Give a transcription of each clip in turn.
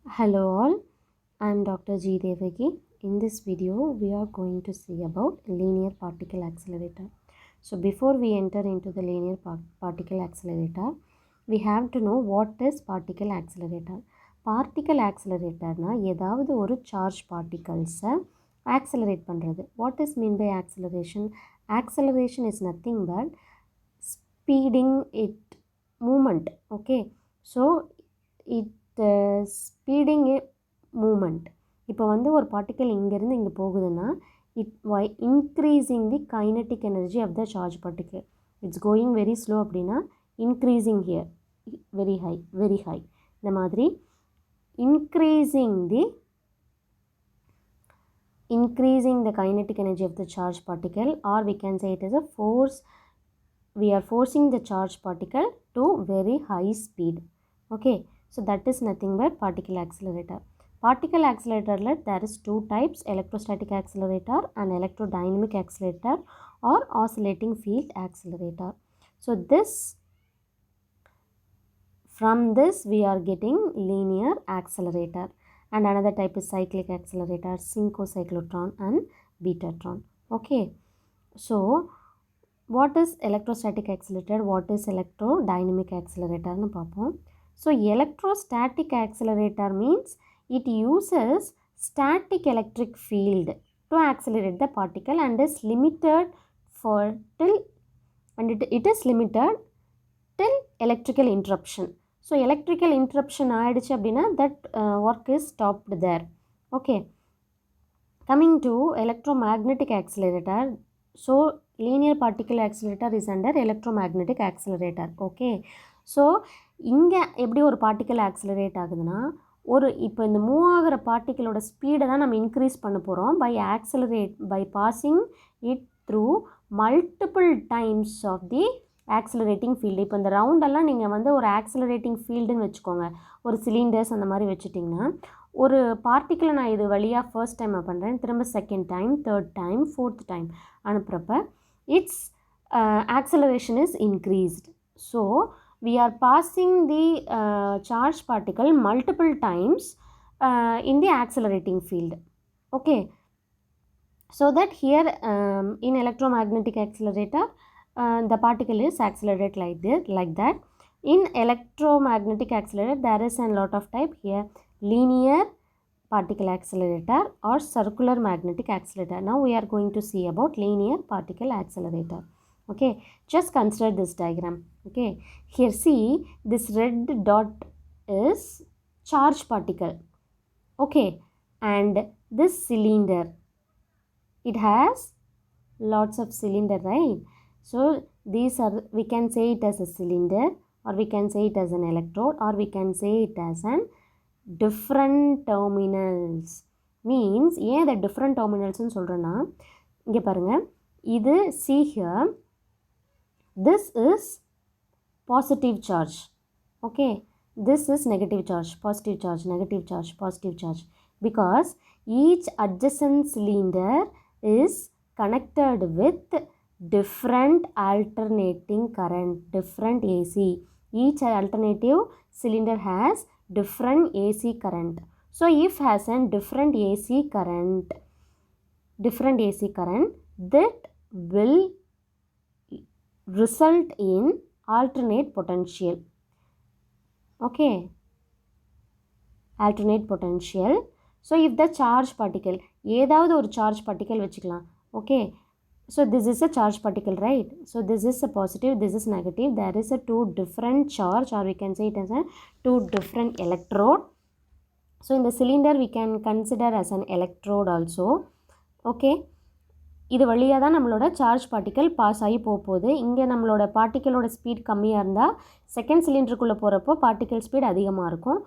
Hello all, I am Dr. G. Devaki. In this video, we are going to see about linear particle accelerator. So before we enter into the linear particle accelerator, we have to know what is particle accelerator. Particle accelerator na ஏதாவது ஒரு charge particles accelerate பண்றது. What is mean by acceleration? Acceleration is nothing but speeding it movement. Okay, so it speeding movement. இப்போ வந்து ஒரு particle இங்கேருந்து இங்கே போகுதுன்னா increasing the kinetic energy of the charge particle. It's going very slow அப்படின்னா increasing here very high இந்த மாதிரி increasing the kinetic energy of the charge particle, or we can say it as a force. We are forcing the charge particle to very high speed. Okay, so that is nothing but particle accelerator. Particle accelerator, there is two types: electrostatic accelerator and electrodynamic accelerator or oscillating field accelerator. So from this we are getting linear accelerator, and another type is cyclic accelerator, synchrocyclotron and betatron. Okay, so what is electrostatic accelerator, what is electrodynamic accelerator nu paapom. So electrostatic accelerator means it uses static electric field to accelerate the particle and is limited till electrical interruption. So electrical interruption ஆயிடுச்சு அப்படின்னா that work is stopped there. Okay, coming to electromagnetic accelerator. So linear particle accelerator is under electromagnetic accelerator. Okay, so இங்கே எப்படி ஒரு particle accelerate ஆகுதுன்னா, இப்போ இந்த move ஆகிற பார்ட்டிக்கலோட ஸ்பீடை தான் நம்ம இன்க்ரீஸ் பண்ண போகிறோம் by passing it through multiple times of the accelerating field. இப்போ இந்த ரவுண்டெல்லாம் நீங்கள் வந்து ஒரு ஆக்சிலரேட்டிங் ஃபீல்டுன்னு வச்சுக்கோங்க, ஒரு சிலிண்டர்ஸ் அந்த மாதிரி வச்சுட்டிங்கன்னா, ஒரு பார்ட்டிக்கிளை நான் இது வழியாக ஃபர்ஸ்ட் டைம் பண்ணுறேன், திரும்ப second time, third time, fourth time அனுப்புகிறப்ப it's acceleration is increased. So we are passing the charge particle multiple times in the accelerating field. Okay, so that here in electromagnetic accelerator the particle is accelerated like that. In electromagnetic accelerator there is a lot of type here: linear particle accelerator or circular magnetic accelerator. Now we are going to see about linear particle accelerator. Okay, just consider this diagram. Okay, here see this red dot is charge particle. Okay, and this cylinder, it has lots of cylinder, right? So these are, we can say it as a cylinder, or we can say it as an electrode, or we can say it as an different terminals. Means ஏன் the different terminals னு சொல்கிறேன்னா, இங்கே பாருங்கள், இது see here, this is positive charge. Okay, this is negative charge, positive charge, negative charge, positive charge, because each adjacent cylinder is connected with different alternating current, different AC. Each alternative cylinder has different AC current. So if has a different AC current, that will result in alternate potential. Okay, alternate potential. So if the charge particle, ஏதாவது ஒரு charge particle வச்சுக்கலாம். Okay, so this is a charge particle, right? So this is a positive, this is negative. There is a two different charge, or we can say it as a two different electrode. So in the cylinder we can consider as an electrode also. Okay, இது வழியாக தான் நம்மளோட charge particle pass ஆகி போகுது. இங்கே நம்மளோட பார்ட்டிக்கலோட speed கம்மியாக இருந்தால் செகண்ட் சிலிண்டருக்குள்ளே போகிறப்போ பார்ட்டிக்கல் ஸ்பீட் அதிகமாக இருக்கும்,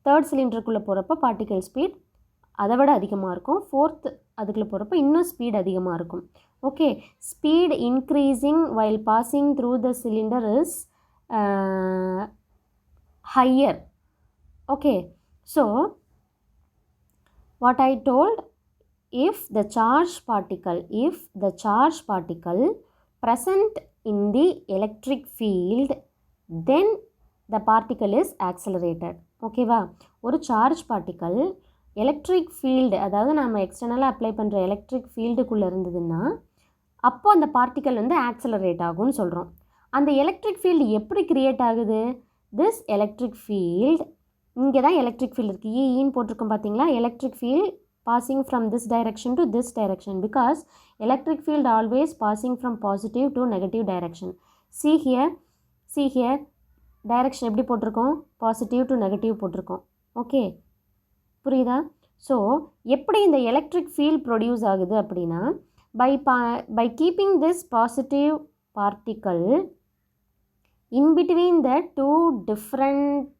தேர்ட் சிலிண்டருக்குள்ளே போகிறப்போ பார்ட்டிக்கல் ஸ்பீட் அதை விட அதிகமாக இருக்கும், ஃபோர்த் அதுக்குள்ளே போகிறப்போ இன்னும் ஸ்பீட் அதிகமாக இருக்கும். Okay, speed increasing while passing through the cylinder is higher. Okay, so what I told, if the charge particle present in the electric field, then the particle is accelerated. ஓகேவா? ஒரு charge particle electric field, அதாவது நம்ம எக்ஸ்டர்னலாக apply பண்ணுற electric ஃபீல்டுக்குள்ளே இருந்ததுன்னா அப்போ அந்த particle வந்து accelerate ஆகும்னு சொல்கிறோம். அந்த எலக்ட்ரிக் ஃபீல்டு எப்படி க்ரியேட் ஆகுது? திஸ் எலக்ட்ரிக் ஃபீல்டு, இங்கே தான் எலக்ட்ரிக் ஃபீல்டு இருக்குது, ஈன்னு போட்டிருக்கோம் பார்த்தீங்களா? Electric field passing from this direction to this direction, because electric field always passing from positive to negative direction. See here direction எப்படி போட்டிருக்கோம்? பாசிட்டிவ் டு நெகட்டிவ் போட்டிருக்கோம். Okay, புரியுதா? So எப்படி இந்த எலக்ட்ரிக் ஃபீல்ட் ப்ரொடியூஸ் ஆகுது அப்படின்னா, by keeping this positive particle in between the two different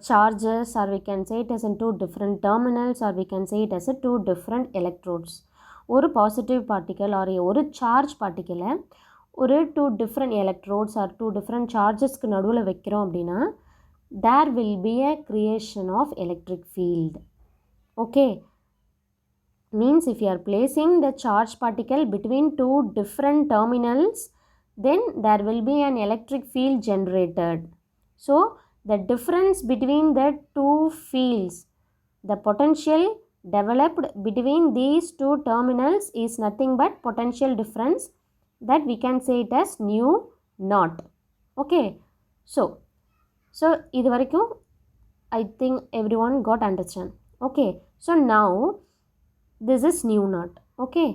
charges, or we can say it as in two different terminals, or we can say it as a two different electrodes. ஒரு positive particle or ஒரு charge பார்ட்டிக்கலை ஒரு two different electrodes or two different சார்ஜஸ்க்கு நடுவில் வைக்கிறோம் அப்படின்னா there will be a creation of electric field. Okay, means if you are placing the charge particle between two different terminals, then there will be an electric field generated. So the difference between the two fields, the potential developed between these two terminals is nothing but potential difference, that we can say it as nu naught. Okay, so இது வரைக்கும் I think everyone got understand. Okay, so now this is nu naught. Okay,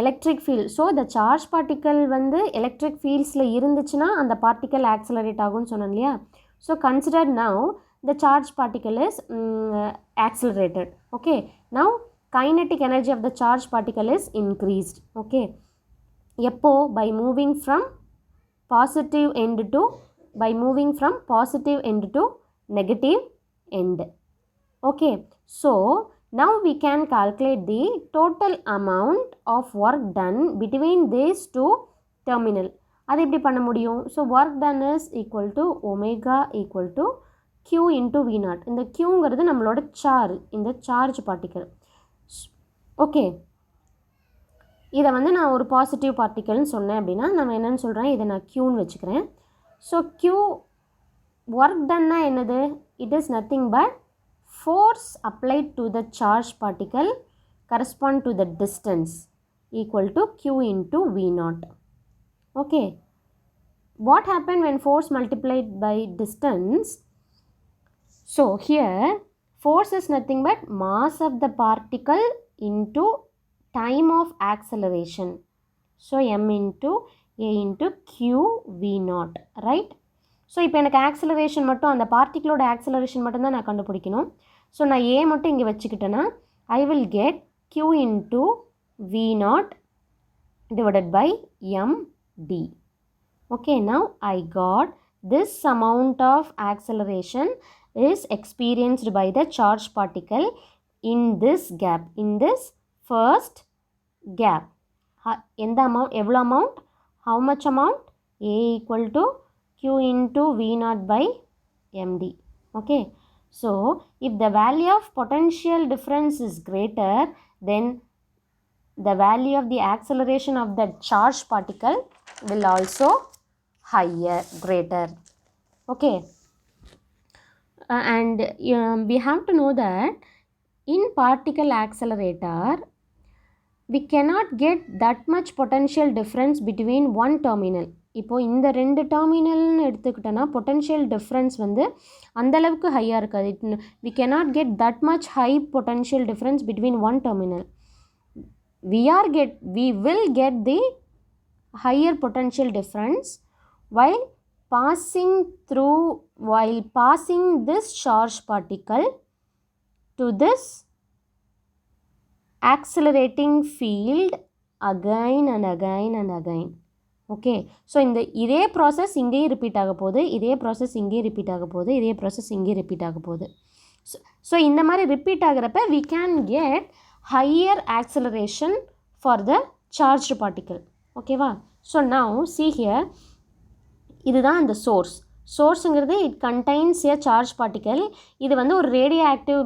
electric field. So the charge particle வந்து electric fieldsல இருந்துச்சுன்னா அந்த particle accelerate ஆகும்னு சொன்னோம் இல்லையா? So consider now the charge particle is accelerated. Okay, now kinetic energy of the charge particle is increased. Okay, எப்போ? by moving from positive end to negative end. Okay, so now we can calculate the total amount of work done between these two terminal. அது எப்படி பண்ண முடியும்? So work done is equal to omega equal to q into V naught. இந்த க்யூங்கிறது நம்மளோட இந்த charge particle. Okay, இதை வந்து நான் ஒரு பாசிட்டிவ் பார்ட்டிக்கல்னு சொன்னேன் அப்படின்னா நம்ம என்னென்னு சொல்கிறேன், இதை நான் க்யூன்னு வச்சுக்கிறேன். ஸோ க்யூ ஒர்க் டன்னா என்னது? It is nothing but force applied to the charge particle correspond to the distance equal to q into V naught. Okay, what happened when force multiplied by distance? So here force is nothing but mass of the particle into time of acceleration. So m into a into q v naught, right? So இப்போ எனக்கு acceleration மட்டும், அந்த பார்ட்டிகளோட acceleration மட்டும் தான் நான் கண்டுபிடிக்கணும். So நான் a மட்டும் இங்கே வச்சுக்கிட்டேன்னா I will get q into v naught divided by m d. Okay, now I got this amount of acceleration is experienced by the charge particle in this gap, in this first gap. எந்த amount, எவ்வளோ amount, how much amount? A equal to q into v naught by md. Okay, so if the value of potential difference is greater, then the value of the acceleration of the charged particle will also higher, greater. Okay, and we have to know that in particle accelerator we cannot get that much potential difference between one terminal. இப்போது இந்த ரெண்டு டெர்மினல்னு எடுத்துக்கிட்டோன்னா potential difference வந்து அந்தளவுக்கு ஹையாக இருக்காது. we cannot get that much high potential difference between one terminal. We will get the higher potential difference while passing this charge particle to this accelerating field again and again and again. Okay, so இதே process இங்கேயும் repeat ஆக போகுது, இதே process இங்கேயும் repeat ஆக போகுது, இதே process இங்கேயும் ரிப்பீட் ஆக போகுது. ஸோ இந்த மாதிரி repeat ஆகிறப்ப we can get higher acceleration for the charged particle. ஓகேவா? ஸோ now see here, இதுதான் அந்த சோர்ஸ். சோர்ஸுங்கிறது it contains a charge particle. இது வந்து ஒரு ரேடியோ ஆக்டிவ்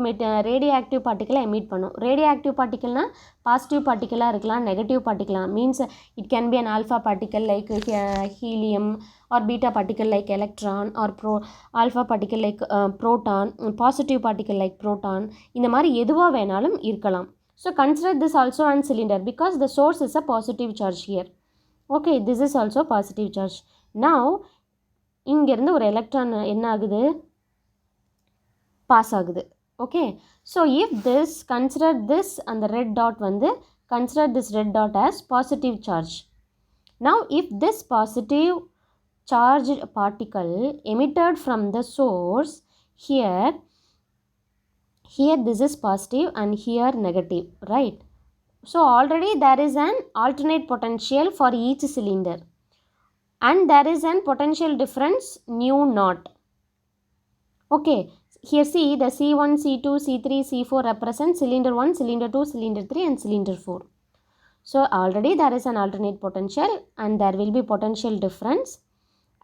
பார்ட்டிக்கலை எமிட் பண்ணும். ரேடியோ ஆக்டிவ் பார்ட்டிக்கல்னால் பாசிட்டிவ் பார்ட்டிக்கலாக இருக்கலாம், நெகட்டிவ் பார்ட்டிக்கலாக. Means it can be an alpha particle like helium, or beta particle like electron, or alpha particle like proton, positive particle like proton. இந்த மாதிரி எதுவாக வேணாலும் இருக்கலாம். So consider this also an cylinder because the source is a positive charge here. Okay, this is also positive charge. Now இங்கேருந்து ஒரு electron என்ன ஆகுது, pass ஆகுது. Okay, so if this consider this அந்த ரெட் டாட் வந்து consider this red dot as positive charge. Now if this positive charged particle emitted from the source, here this is positive and here negative, right? So already there is an alternate potential for each cylinder and there is an potential difference nu naught. Okay, here see the C1, C2, C3, C4 represent cylinder 1, cylinder 2, cylinder 3 and cylinder 4. So already there is an alternate potential and there will be potential difference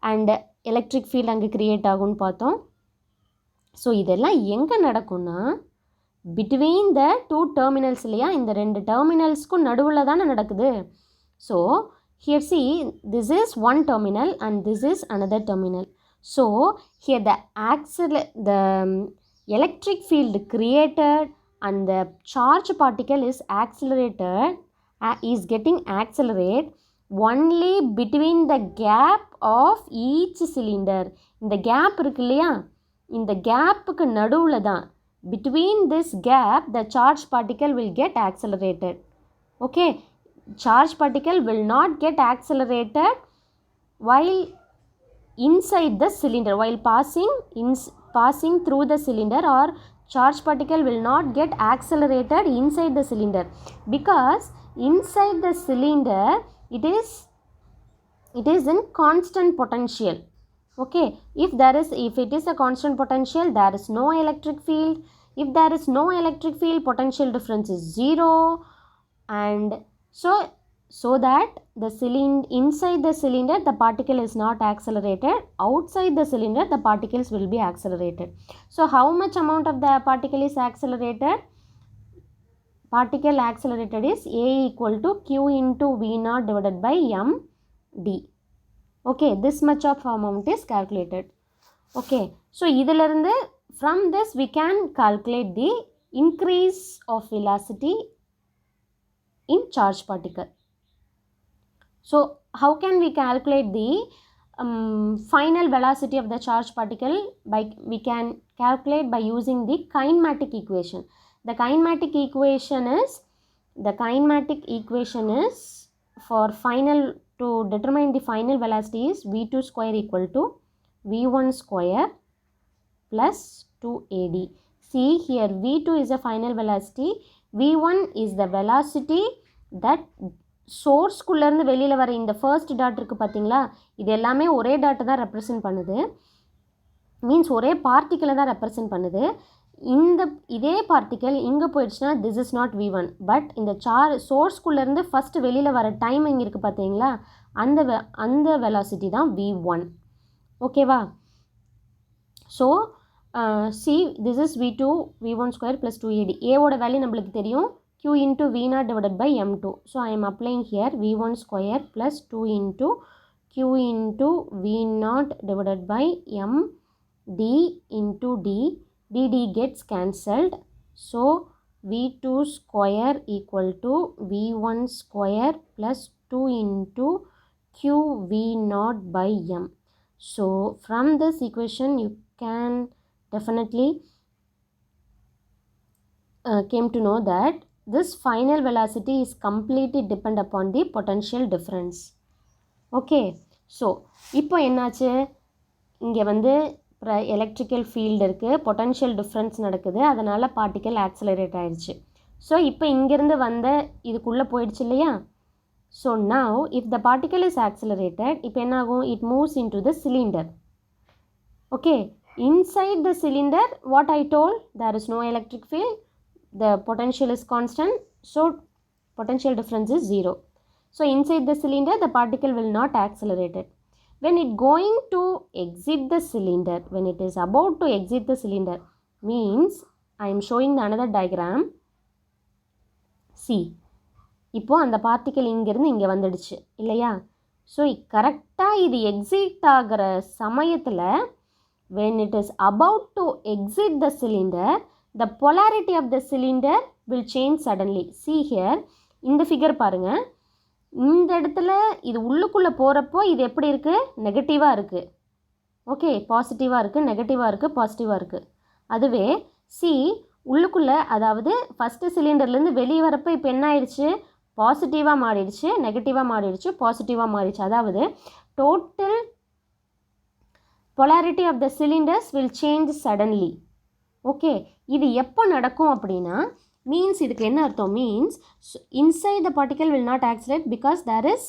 and electric field அங்கே create ஆகும்னு பார்த்தோம். So இதெல்லாம் எங்கே நடக்கும்னா between the two terminals இல்லையா, இந்த ரெண்டு டெர்மினல்ஸ்க்கும் நடுவில் தானே நடக்குது. So here see this is one terminal and this is another terminal. So here the electric field created and the charge particle is accelerated is getting accelerated only between the gap of each cylinder. இந்த gap இருக்கு இல்லையா, இந்த கேப்புக்கு நடுவில் தான், between this gap the charge particle will get accelerated. Okay, charge particle will not get accelerated while inside the cylinder, while passing through the cylinder, or charge particle will not get accelerated inside the cylinder because inside the cylinder it is in constant potential. Okay, if it is a constant potential, there is no electric field. If there is no electric field, potential difference is 0, and so that the inside the cylinder the particle is not accelerated, outside the cylinder the particles will be accelerated. So how much amount of the particle is accelerated? Particle accelerated is A equal to Q into V naught divided by M D. Okay, this much of amount is calculated. Okay, so இதிலிருந்து from this we can calculate the increase of velocity in charge particle. So how can we calculate the final velocity of the charge particle? We can calculate by using the kinematic equation. The kinematic equation is for to determine the final velocity is V2 square equal to V1 square plus 2AD. See here V2 is the final velocity, V1 is the velocity that சோர்ஸ்குள்ளேருந்து வெளியில் வர இந்த first dot இருக்குது பார்த்தீங்களா, இது எல்லாமே ஒரே டாட்டை தான் represent பண்ணுது, மீன்ஸ் ஒரே பார்ட்டிக்கலை தான் ரெப்ரசன்ட் பண்ணுது. இதே பார்ட்டிக்கல் இங்கே போயிடுச்சுன்னா this is not V1, but இந்த சோர்ஸ்குள்ளேருந்து ஃபஸ்ட்டு வெளியில் வர டைமிங் இருக்குது பார்த்தீங்களா, அந்த வெலாசிட்டி தான் V1. ஓகேவா? So see this is V1 square plus 2AD. ஏவோட வேல்யூ நம்மளுக்கு தெரியும், Q into V naught divided by M2. So I am applying here V1 square plus 2 into Q into V naught divided by M D into D. D gets cancelled. So V2 square equal to V1 square plus 2 into Q V naught by M. So from this equation you can definitely came to know that this final velocity is completely depend upon the potential difference. Okay, so இப்போ என்னாச்சு, இங்கே வந்து electrical field இருக்குது, potential difference நடக்குது, அதனால் particle accelerate ஆகிடுச்சு. So இப்போ இங்கேருந்து வந்த இதுக்குள்ளே போயிடுச்சு இல்லையா. So now if the particle is accelerated, இப்போ என்ன ஆகும், it moves into the cylinder. Okay, inside the cylinder what I told, there is no electric field, the potential is constant, so potential difference is 0. So inside the cylinder the particle will not accelerate it. when it going to exit the cylinder, when it is about to exit the cylinder, means I am showing the another diagram. See, இப்போ அந்த particle இங்கேருந்து இங்கே வந்துடுச்சு இல்லையா? So கரெக்டாக இது exit ஆகிற சமயத்தில் when it is about to exit the cylinder, the polarity of the cylinder will change suddenly. See here, இந்த ஃபிகர் பாருங்கள். இந்த இடத்துல இது உள்ளுக்குள்ளே போகிறப்போ இது எப்படி இருக்குது? நெகட்டிவாக இருக்குது. ஓகே, பாசிட்டிவாக இருக்குது, நெகட்டிவாக இருக்குது, பாசிட்டிவாக இருக்குது. அதுவே சி உள்ளுக்குள்ளே, அதாவது ஃபஸ்ட்டு சிலிண்டர்லேருந்து வெளியே வரப்போ இப்போ என்ன ஆயிடுச்சு? பாசிட்டிவாக மாறிடுச்சு, நெகட்டிவாக மாறிடுச்சு, பாசிட்டிவாக மாறிடுச்சு. அதாவது total polarity of the cylinders will change suddenly. Okay, இது எப்போ நடக்கும் அப்படின்னா, மீன்ஸ் இதுக்கு என்ன அர்த்தம்? Means inside the particle will not accelerate because there is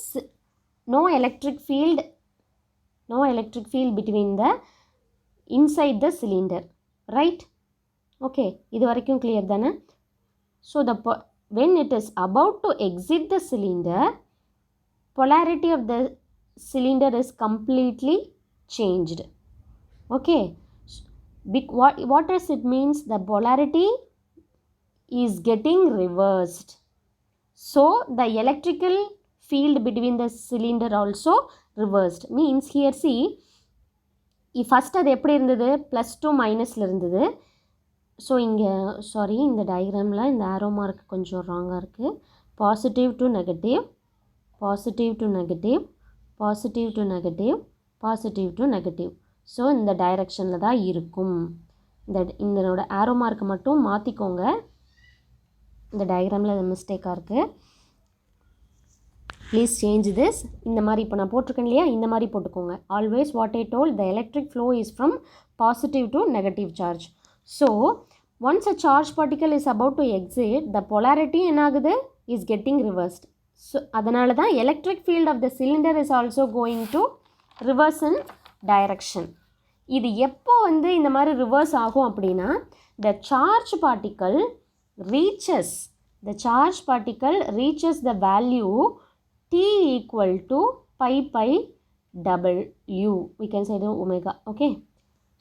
no electric field between the inside the cylinder, right? Okay, இது வரைக்கும் clear தானே? So when it is about to exit the cylinder, polarity of the cylinder is completely changed. Okay, what does it means? The polarity is getting reversed. So the electrical field between the cylinder also reversed. Means here see, first அது எப்படி இருந்தது? +2 மைனஸில் இருந்தது. So இங்கே sorry, இந்த டயக்ராமில் இந்த ஆரோ mark கொஞ்சம் ராங்காக இருக்குது. Positive to negative, positive to negative, positive to negative, positive to negative. So இந்த டைரெக்ஷனில் தான் இருக்கும். இதனோட ஆரோ மார்க்கை மட்டும் மாற்றிக்கோங்க, இந்த டயக்ராமில் அது மிஸ்டேக்காக இருக்குது. Please change this. இந்த மாதிரி இப்போ நான் போட்டிருக்கேன் இல்லையா, இந்த மாதிரி போட்டுக்கோங்க. Always what I told, the electric flow is from positive to negative charge. So once a charged particle is about to exit, the polarity என்ன ஆகுது? is getting reversed. ஸோ அதனால தான் electric field of the cylinder is also going to reverse in direction. இது எப்போ இந்த மாதிரி reverse ஆகும் அப்படின்னா, the charged particle reaches the value t equal to pi w. We can say the omega. Okay.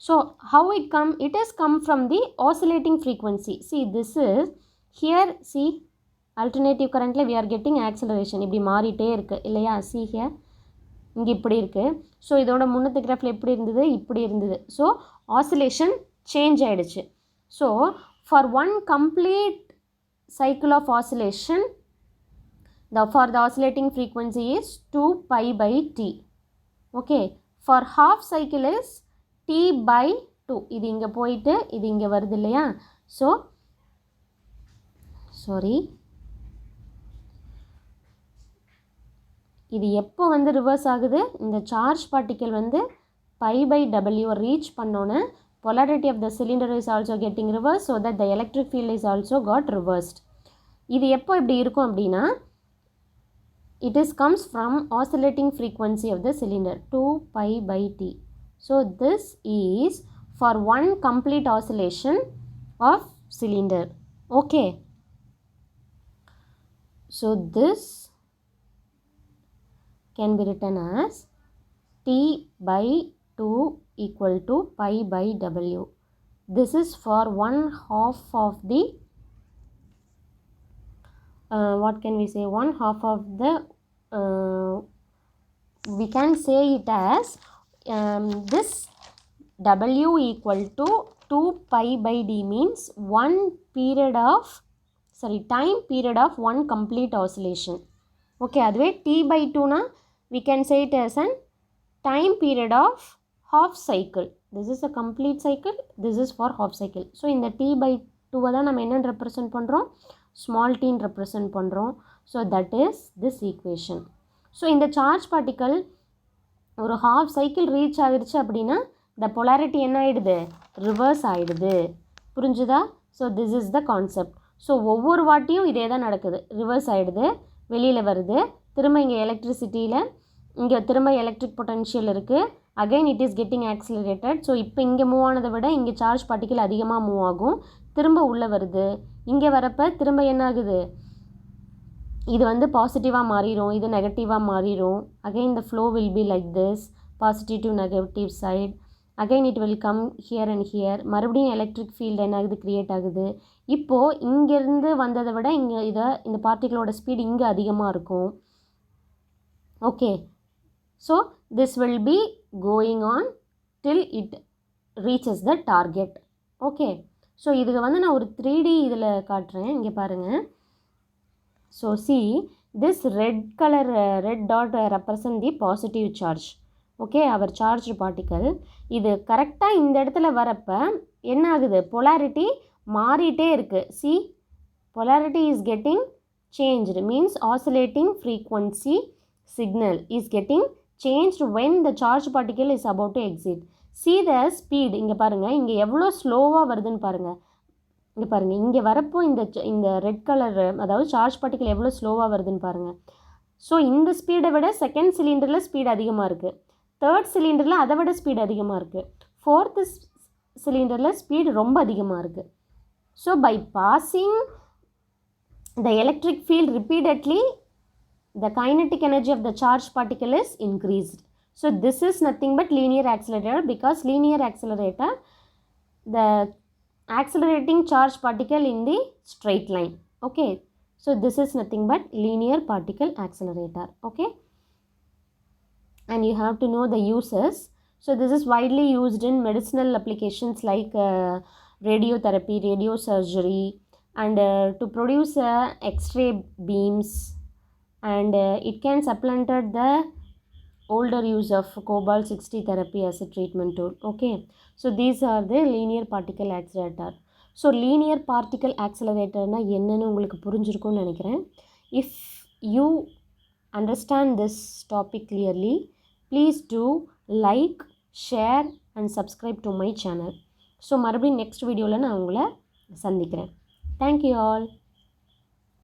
So how it come? It has come from the oscillating frequency. See, this is here. See, alternative currently we are getting acceleration. இப்படி மாறிட்டே இருக்கு இல்லையா? See here, இங்கே இப்படி இருக்கு. So இதோட முன்னத்து கிராஃபில் எப்படி இருந்தது? இப்படி இருந்தது. ஸோ ஆசிலேஷன் சேஞ்ச் ஆகிடுச்சு. So for one complete cycle of oscillation, for the oscillating frequency is 2 pi by t. Okay, for half cycle is t by 2. இது இங்கே போயிட்டு இது இங்கே வருது இல்லையா? ஸோ சாரி, இது எப்போ ரிவர்ஸ் ஆகுது? இந்த charge particle pi by w reach பண்ணோன்னே polarity of the cylinder is also getting reversed, so that the electric field is also got reversed. இது எப்போ இப்படி இருக்கும் அப்படின்னா, it comes from oscillating frequency of the cylinder 2 pi by t. So this is for one complete oscillation of cylinder. Okay, so this can be written as t by 2 equal to pi by w. This is for one half of the what can we say? One half of the we can say it as this w equal to 2 pi by d means one period of time period of one complete oscillation. Okay, அதுவே t by 2 na we can say it as an time period of half cycle. This is a complete cycle, this is for half cycle. So இந்த t by 2 தான் நம்ம என்ன represent பண்ணுறோம்? Small டீன்னு represent பண்ணுறோம். So that is this equation. So இந்த charge particle ஒரு half cycle reach ஆகிடுச்சு அப்படின்னா த பொலாரிட்டி என்ன ஆகிடுது? ரிவர்ஸ் ஆகிடுது. புரிஞ்சுதா? So this is the concept. So ஒவ்வொரு வாட்டியும் இதே தான் நடக்குது. ரிவர்ஸ் ஆகிடுது, வெளியில் வருது, திரும்ப இங்கே எலக்ட்ரிசிட்டியில் இங்கே திரும்ப எலக்ட்ரிக் பொட்டன்ஷியல் இருக்குது. Again it is getting accelerated. So இப்போ இங்கே மூவ் ஆனதை விட இங்கே சார்ஜ் பார்ட்டிக்கல் அதிகமாக மூவ் ஆகும், திரும்ப உள்ளே வருது. இங்கே வரப்போ திரும்ப என்ன ஆகுது? இது பாசிட்டிவாக மாறிடும், இது நெகட்டிவாக மாறிடும். Again the flow will be like this. positive to negative side. Again it will come here and here. மறுபடியும் எலக்ட்ரிக் ஃபீல்டு என்ன ஆகுது, க்ரியேட் ஆகுது. இப்போது இங்கேருந்து வந்ததை விட இங்கே இந்த பார்ட்டிகளோட ஸ்பீடு இங்கே அதிகமாக இருக்கும். Okay, so this will be going on till it reaches the target. Okay, so இதுக்கு வந்து நான் ஒரு 3D இதில் காட்டுறேன், இங்கே பாருங்கள். So see, this red color red dot represent the positive charge. Okay, our charge particle. இது கரெக்டாக இந்த இடத்துல வரப்போ என்ன ஆகுது, பொலாரிட்டி மாறிட்டே இருக்குது. see, polarity is getting changed, means oscillating frequency signal is getting changed when the charge particle is about to exit. see the speed, இங்கே பாருங்கள், இங்கே எவ்வளோ ஸ்லோவாக வருதுன்னு பாருங்கள். இங்கே பாருங்கள், இங்கே வரப்போ இந்த ரெட் கலர், அதாவது சார்ஜ் பார்ட்டிக்கல் எவ்வளோ ஸ்லோவாக வருதுன்னு பாருங்கள். ஸோ இந்த ஸ்பீடை விட செகண்ட் சிலிண்டரில் ஸ்பீட் அதிகமாக இருக்குது, தேர்ட் சிலிண்டரில் அதை விட ஸ்பீட் அதிகமாக இருக்குது, ஃபோர்த்து சிலிண்டரில் ஸ்பீடு ரொம்ப அதிகமாக இருக்குது. So by passing the electric field repeatedly, the kinetic energy of the charged particle is increased. So this is nothing but linear accelerator, because linear accelerator, the accelerating charged particle in the straight line. Okay, so this is nothing but linear particle accelerator. Okay, and you have to know the uses. So this is widely used in medicinal applications like radiotherapy, radiosurgery, and to produce X-ray beams, and it can supplant the older use of cobalt-60 therapy as a treatment tool. Okay, so these are the linear particle accelerator. So linear particle accelerator na என்னன்னு உங்களுக்கு புரிஞ்சிருக்கும்னு நினைக்கிறேன். If you understand this topic clearly, please do like, share and subscribe to my channel. So மறுபடியும் next videoல நான் உங்களை சந்திக்கிறேன். Thank you all.